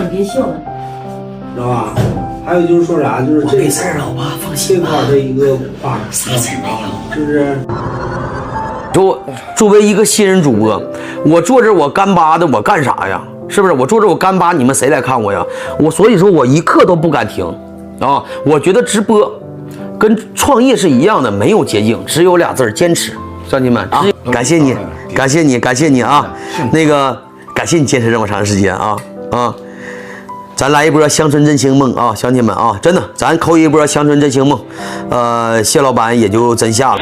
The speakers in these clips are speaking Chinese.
先别笑了，知道吧？还有就是说啥，就是这没事儿，老爸放心吧。这块的一个话，啥事儿没有。就是。作为一个新人主播，我坐这我干巴的，我干啥呀？是不是？我坐这我干巴，你们谁来看我呀？所以说我一刻都不敢停啊！我觉得直播跟创业是一样的，没有捷径，只有俩字儿：坚持。乡亲们啊，感谢你，感谢你，感谢你啊！那个感谢你坚持这么长时间啊！咱来一波乡村振兴梦啊，乡亲们啊，真的，咱扣一波乡村振兴梦。谢老板也就真下了。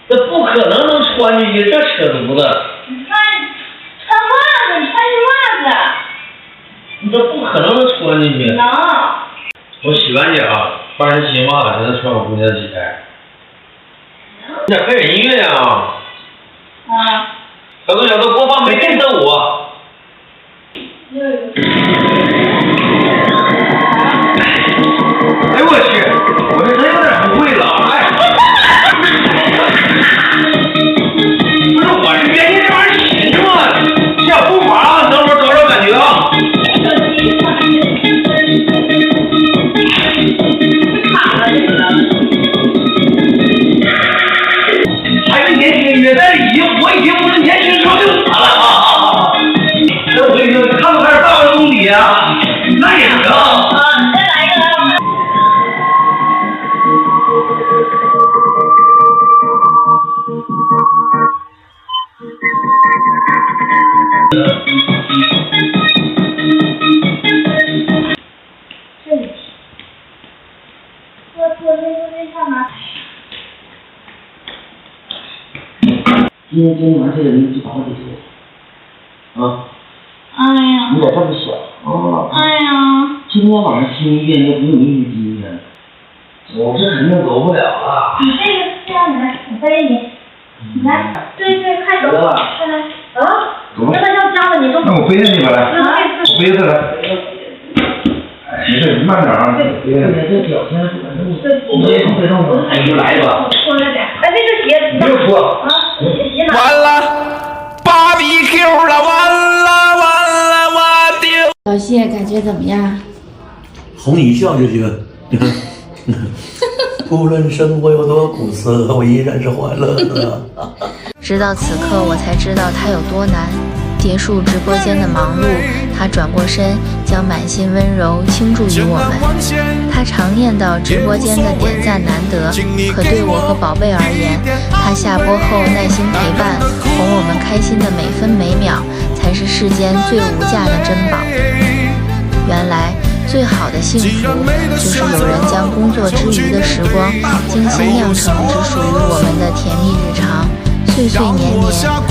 这不可能能穿进去，这扯犊子！穿袜子，你穿新袜子。你这不可能能穿进去。能。我洗完脚，换上新袜子，才能穿我姑娘起来。你得配点音乐啊！小豆小豆，播放没电的舞。哎呦我去，我这真有点不会了，哎。不是我这原先这玩意儿起的嘛，像步伐，等会儿找找感觉啊。还是年轻约在我已经不是年轻时候的我了啊！这我跟你说，看不开始大万公里啊，那也行啊。你再来一个。今天晚上这个人就把我给说啊！哎呀！你咋这么小啊？哎呀！今天晚上去医院就不用你去医院，我这肯定走不了了。你这样你来，我背你，你来，对，快走，快来，走，要不然要夹着你都。那我背着你吧来，我背着来。没事，你慢点啊。对，这脚先对，哎，你就来吧。脱了点，哎，这鞋没有脱啊，鞋拿。完了，BBQ了，完了，我丢！老谢感觉怎么样？哄你一笑就行。无论生活有多苦涩，我依然是欢乐的。直到此刻，我才知道它有多难。结束直播间的忙碌，他转过身，将满心温柔倾注于我们。他常念叨直播间的点赞难得，可对我和宝贝而言，他下播后耐心陪伴，哄我们开心的每分每秒，才是世间最无价的珍宝。原来最好的幸福，就是有人将工作之余的时光精心酿成只属于我们的甜蜜日常，岁岁年年